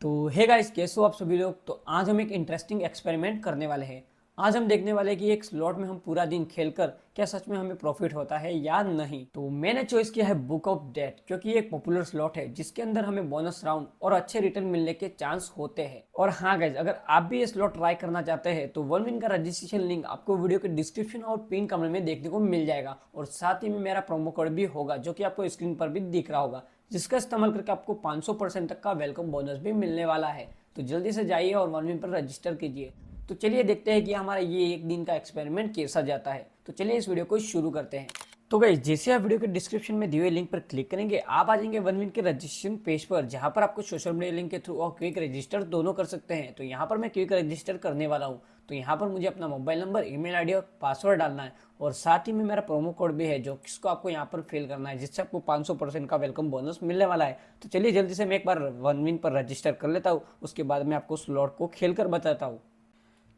तो hey guys, कैसे हो आप सभी लोग। तो आज हम एक इंटरेस्टिंग एक्सपेरिमेंट करने वाले हैं। आज हम देखने वाले हैं कि एक स्लॉट में हम पूरा दिन खेलकर क्या सच में हमें प्रॉफिट होता है या नहीं। तो मैंने चॉइस किया है बुक ऑफ डेथ, क्योंकि ये एक पॉपुलर स्लॉट है जिसके अंदर हमें बोनस राउंड और अच्छे रिटर्न मिलने के चांस होते हैं। और हाँ गाइस, अगर आप भी ये स्लॉट ट्राई करना चाहते हैं तो वन विन का रजिस्ट्रेशन लिंक आपको वीडियो के डिस्क्रिप्शन और पिन कमेंट में देखने को मिल जाएगा। और साथ ही में मेरा प्रोमो कोड भी होगा जो कि आपको स्क्रीन पर भी दिख रहा होगा, जिसका इस्तेमाल करके आपको 500% तक का वेलकम बोनस भी मिलने वाला है। तो जल्दी से जाइए और वन विन पर रजिस्टर कीजिए। तो चलिए देखते हैं कि हमारा ये एक दिन का एक्सपेरिमेंट कैसा जाता है। तो चलिए इस वीडियो को शुरू करते हैं। तो गाइस, जैसे आप वीडियो के डिस्क्रिप्शन में दिए हुए लिंक पर क्लिक करेंगे आप आ जाएंगे वन विन के रजिस्ट्रेशन पेज पर, जहां पर आपको सोशल मीडिया लिंक के थ्रू और क्विक रजिस्टर दोनों कर सकते हैं। तो यहाँ पर मैं क्विक रजिस्टर करने वाला हूँ। तो यहाँ पर मुझे अपना मोबाइल नंबर, ईमेल आईडी और पासवर्ड डालना है, और साथ ही में मेरा प्रोमो कोड भी है जो किसको आपको यहाँ पर फिल करना है, जिससे आपको 500% का वेलकम बोनस मिलने वाला है। तो चलिए जल्दी से मैं एक बार वन विन पर रजिस्टर कर लेता हूँ, उसके बाद मैं आपको स्लॉट को खेल कर बताता हूँ।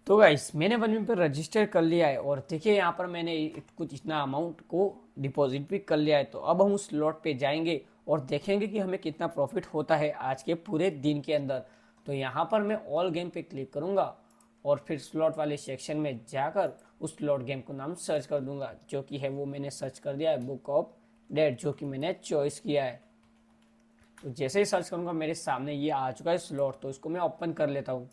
तो गाइस, मैंने वन विन पर रजिस्टर कर लिया है और देखिए यहाँ पर मैंने कुछ इतना अमाउंट को डिपॉजिट भी कर लिया है। तो अब हम उस स्लॉट पे जाएंगे और देखेंगे कि हमें कितना प्रॉफिट होता है आज के पूरे दिन के अंदर। तो यहाँ पर मैं ऑल गेम पे क्लिक करूँगा और फिर स्लॉट वाले सेक्शन में जाकर उस स्लॉट गेम को नाम सर्च कर दूंगा, जो कि है वो मैंने सर्च कर दिया है बुक ऑफ डेथ, जो कि मैंने चॉइस किया है। तो जैसे ही सर्च करूँगा मेरे सामने ये आ चुका है स्लॉट, तो इसको मैं ओपन कर लेता हूँ।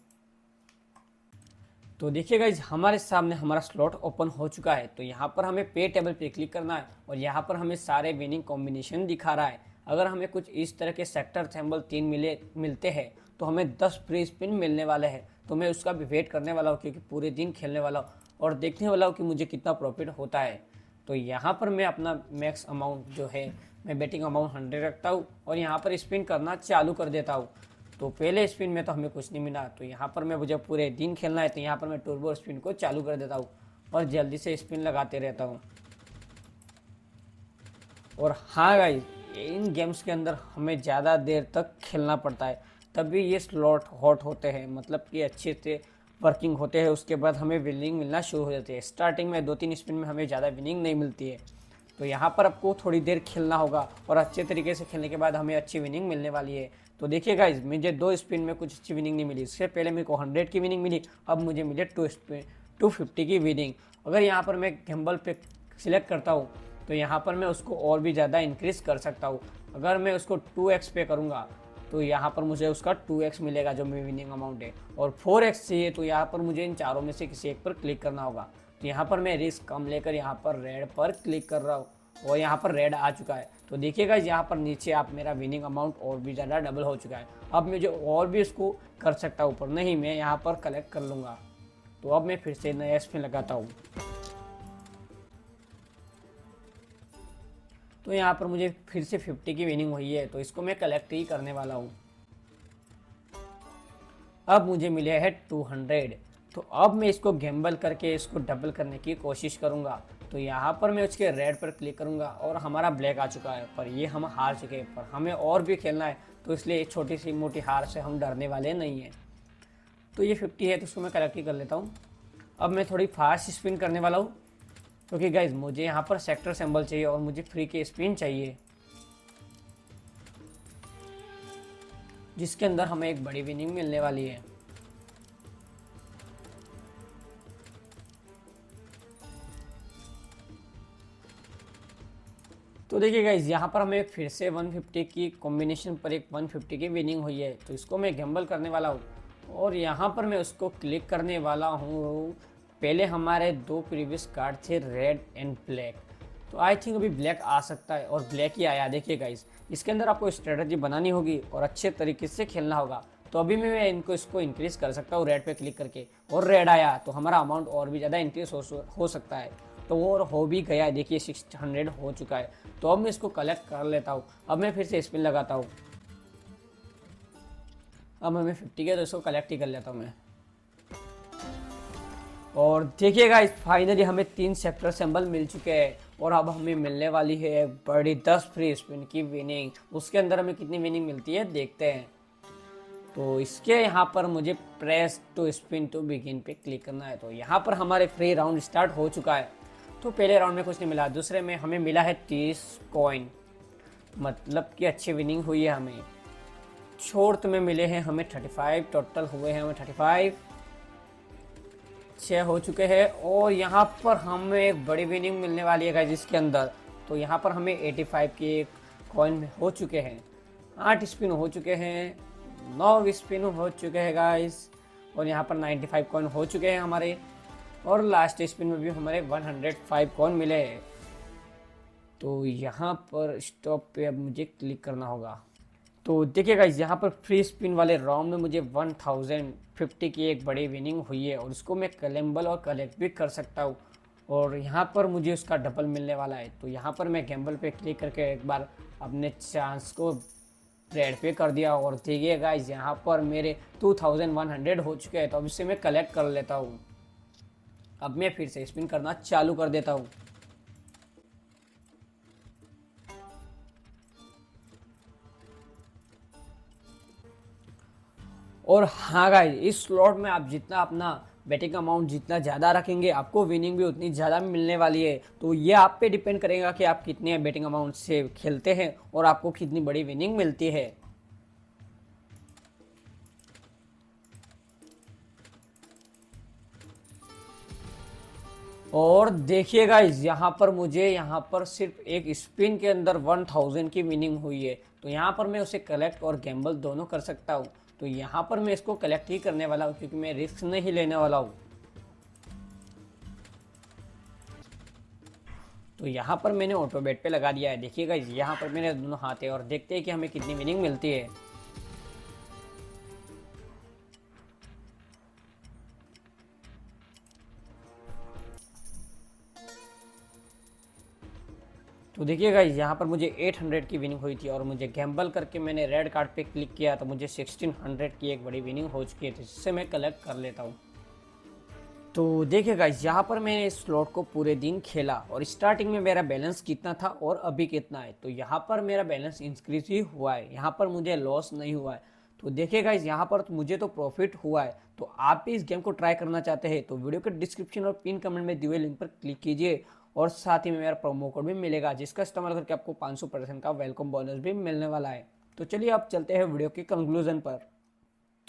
तो देखिए गाइज, हमारे सामने हमारा स्लॉट ओपन हो चुका है। तो यहाँ पर हमें पे टेबल पे क्लिक करना है और यहाँ पर हमें सारे विनिंग कॉम्बिनेशन दिखा रहा है। अगर हमें कुछ इस तरह के सेक्टर सैम्बल 3 मिलते हैं तो हमें 10 फ्री स्पिन मिलने वाले हैं। तो मैं उसका भी वेट करने वाला हूँ, क्योंकि पूरे दिन खेलने वाला हूँ और देखने वाला हूँ कि मुझे कितना प्रॉफिट होता है। तो यहाँ पर मैं अपना मैक्स अमाउंट जो है, मैं बेटिंग अमाउंट 100 रखता हूँ और यहाँ पर स्पिन करना चालू कर देता हूँ। तो पहले स्पिन में तो हमें कुछ नहीं मिला, तो यहाँ पर मैं मुझे पूरे दिन खेलना है, तो यहाँ पर मैं टर्बो स्पिन को चालू कर देता हूँ और जल्दी से स्पिन लगाते रहता हूँ। और हाँ गाइस, इन गेम्स के अंदर हमें ज़्यादा देर तक खेलना पड़ता है, तभी ये स्लॉट हॉट होते हैं, मतलब कि अच्छे से वर्किंग होते हैं। उसके बाद हमें विनिंग मिलना शुरू हो जाती है। स्टार्टिंग में 2-3 स्पिन में हमें ज़्यादा विनिंग नहीं मिलती है। तो यहाँ पर आपको थोड़ी देर खेलना होगा और अच्छे तरीके से खेलने के बाद हमें अच्छी विनिंग मिलने वाली है। तो देखिए गाइज, मुझे 2 स्पिन में कुछ अच्छी विनिंग नहीं मिली। इससे पहले मेरे को 100 की विनिंग मिली, अब मुझे मिले 250 की विनिंग। अगर यहाँ पर मैं गैम्बल पे सिलेक्ट करता हूँ तो यहाँ पर मैं उसको और भी ज़्यादा इंक्रीज़ कर सकता हूँ। अगर मैं उसको 2x पे करूँगा तो यहाँ पर मुझे उसका 2x मिलेगा जो मेरी विनिंग अमाउंट है, और 4x चाहिए तो यहाँ पर मुझे इन चारों में से किसी एक पर क्लिक करना होगा। तो यहाँ पर मैं रिस्क कम लेकर यहाँ पर रेड पर क्लिक कर रहा हूँ और यहाँ पर रेड आ चुका है। तो देखिएगा यहाँ पर नीचे आप मेरा विनिंग अमाउंट और भी ज़्यादा डबल हो चुका है। अब मुझे और भी इसको कर सकता हूँ, ऊपर नहीं, मैं यहाँ पर कलेक्ट कर लूँगा। तो अब मैं फिर से नया स्पिन लगाता हूँ। तो यहाँ पर मुझे फिर से 50 की विनिंग हुई है, तो इसको मैं कलेक्ट ही करने वाला हूँ। अब मुझे मिले हैं 200। तो अब मैं इसको गैम्बल करके इसको डबल करने की कोशिश करूँगा। तो यहाँ पर मैं उसके रेड पर क्लिक करूँगा और हमारा ब्लैक आ चुका है, पर ये हम हार चुके हैं। पर हमें और भी खेलना है, तो इसलिए एक छोटी सी मोटी हार से हम डरने वाले नहीं हैं। तो ये 50 है, तो उसको मैं कलेक्ट ही कर लेता हूँ। अब मैं थोड़ी फास्ट स्पिन करने वाला हूँ, क्योंकि गाइज मुझे यहाँ पर सेक्टर सिंबल चाहिए और मुझे फ्री के स्पिन चाहिए, जिसके अंदर हमें एक बड़ी विनिंग मिलने वाली है। तो देखिए गाइज, यहाँ पर हमें फिर से 150 की कॉम्बिनेशन पर एक 150 की विनिंग हुई है। तो इसको मैं गैम्बल करने वाला हूँ और यहाँ पर मैं उसको क्लिक करने वाला हूँ। पहले हमारे 2 प्रीवियस कार्ड थे रेड एंड ब्लैक, तो आई थिंक अभी ब्लैक आ सकता है और ब्लैक ही आया। देखिए गाइज, इसके अंदर आपको स्ट्रेटजी बनानी होगी और अच्छे तरीके से खेलना होगा। तो अभी मैं इसको इंक्रीज़ कर सकता हूँ रेड पे क्लिक करके, और रेड आया तो हमारा अमाउंट और भी ज़्यादा इंक्रीज हो सकता है। तो वो और हो भी गया है, देखिए 600 हो चुका है। तो अब मैं इसको कलेक्ट कर लेता हूँ। अब मैं फिर से स्पिन लगाता हूँ। अब हमें 50 के, तो इसको कलेक्ट ही कर लेता हूँ मैं। और देखिएगा, इस फाइनली हमें 3 सेक्टर सिंबल मिल चुके हैं और अब हमें मिलने वाली है बड़ी 10 फ्री स्पिन की विनिंग। उसके अंदर हमें कितनी विनिंग मिलती है देखते हैं। तो इसके यहाँ पर मुझे press to spin to begin पे क्लिक करना है। तो यहाँ पर हमारे फ्री राउंड स्टार्ट हो चुका है। तो पहले राउंड में कुछ नहीं मिला, दूसरे में हमें मिला है 30 कॉइन, मतलब कि अच्छी विनिंग हुई है हमें। छोर्थ में मिले हैं हमें 35, टोटल हुए हैं हमें 35, 6 हो चुके हैं। और यहाँ पर हमें एक बड़ी विनिंग मिलने वाली है गाइस इसके अंदर। तो यहाँ पर हमें 85 की एक कॉइन हो चुके हैं, 8 स्पिन हो चुके हैं, 9 स्पिन हो चुके हैं गाइस। और यहाँ पर 95 कॉइन हो चुके हैं हमारे। और लास्ट स्पिन में भी हमारे 105 कॉइन मिले हैं। तो यहाँ पर स्टॉप पे अब मुझे क्लिक करना होगा। तो देखिए गाइस, यहाँ पर फ्री स्पिन वाले राउंड में मुझे 1050 की एक बड़ी विनिंग हुई है और उसको मैं क्लेमेबल और कलेक्ट भी कर सकता हूँ। और यहाँ पर मुझे उसका डबल मिलने वाला है। तो यहाँ पर मैं गैम्बल पे क्लिक करके एक बार अपने चांस को रेड पे कर दिया। और देखिए गाइस, यहाँ पर मेरे 2100 हो चुके हैं। तो अब इसे मैं कलेक्ट कर लेता हूँ। अब मैं फिर से स्पिन करना चालू कर देता हूँ। और हाँ गाइस, इस स्लॉट में आप जितना अपना बेटिंग अमाउंट जितना ज़्यादा रखेंगे, आपको विनिंग भी उतनी ज़्यादा मिलने वाली है। तो ये आप पे डिपेंड करेगा कि आप कितने बेटिंग अमाउंट से खेलते हैं और आपको कितनी बड़ी विनिंग मिलती है। और देखिए गाइस, यहाँ पर सिर्फ एक स्पिन के अंदर 1000 की विनिंग हुई है। तो यहाँ पर मैं उसे कलेक्ट और गैम्बल दोनों कर सकता हूँ। तो यहाँ पर मैं इसको कलेक्ट ही करने वाला हूँ क्योंकि मैं रिस्क नहीं लेने वाला हूँ। तो यहाँ पर मैंने ऑटो बेट पे लगा दिया है। देखिए गाइस, यहाँ पर मेरे दोनों हाथ है और देखते हैं कि हमें कितनी विनिंग मिलती है। तो देखिए गाइस, यहाँ पर मुझे 800 की विनिंग हुई थी और मुझे गैम्बल करके मैंने रेड कार्ड पे क्लिक किया तो मुझे 1600 की एक बड़ी विनिंग हो चुकी है, जिससे मैं कलेक्ट कर लेता हूँ। तो देखिए गाइस, यहाँ पर मैंने इस स्लॉट को पूरे दिन खेला और स्टार्टिंग में मेरा बैलेंस कितना था और अभी कितना है। तो यहाँ पर मेरा बैलेंस इंक्रीज ही हुआ है, यहाँ पर मुझे लॉस नहीं हुआ है। तो देखिए गाइस, यहाँ पर मुझे तो प्रॉफिट हुआ है। तो आप भी इस गेम को ट्राई करना चाहते हैं तो वीडियो के डिस्क्रिप्शन और पिन कमेंट में दिए हुए लिंक पर क्लिक कीजिए। और साथ ही में मेरा प्रोमो कोड भी मिलेगा जिसका इस्तेमाल करके आपको 500% का वेलकम बोनस भी मिलने वाला है। तो चलिए अब चलते हैं वीडियो के कंक्लूजन पर।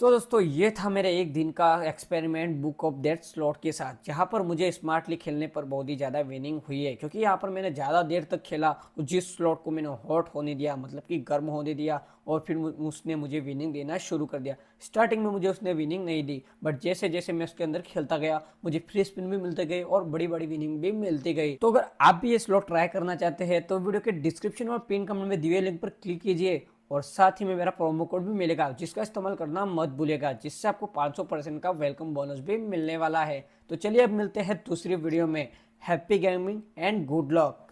तो दोस्तों, ये था मेरे एक दिन का experiment book of death slot के साथ, जहाँ पर मुझे स्मार्टली खेलने पर बहुत ही ज़्यादा विनिंग हुई है। क्योंकि यहाँ पर मैंने ज़्यादा देर तक खेला और जिस स्लॉट को मैंने हॉट होने दिया, मतलब कि गर्म होने दिया, और फिर उसने मुझे विनिंग देना शुरू कर दिया। स्टार्टिंग में मुझे उसने विनिंग नहीं दी, बट जैसे जैसे मैं उसके अंदर खेलता गया मुझे फ्री स्पिन भी मिलते गए और बड़ी बड़ी विनिंग भी मिलती गई। तो अगर आप भी ये स्लॉट ट्राई करना चाहते हैं तो वीडियो के डिस्क्रिप्शन और पिन कमेंट में दिए लिंक पर क्लिक कीजिए और साथ ही में मेरा प्रोमो कोड भी मिलेगा जिसका इस्तेमाल करना मत भूलिएगा, जिससे आपको 500% का वेलकम बोनस भी मिलने वाला है। तो चलिए अब मिलते हैं दूसरी वीडियो में। Happy gaming and good luck.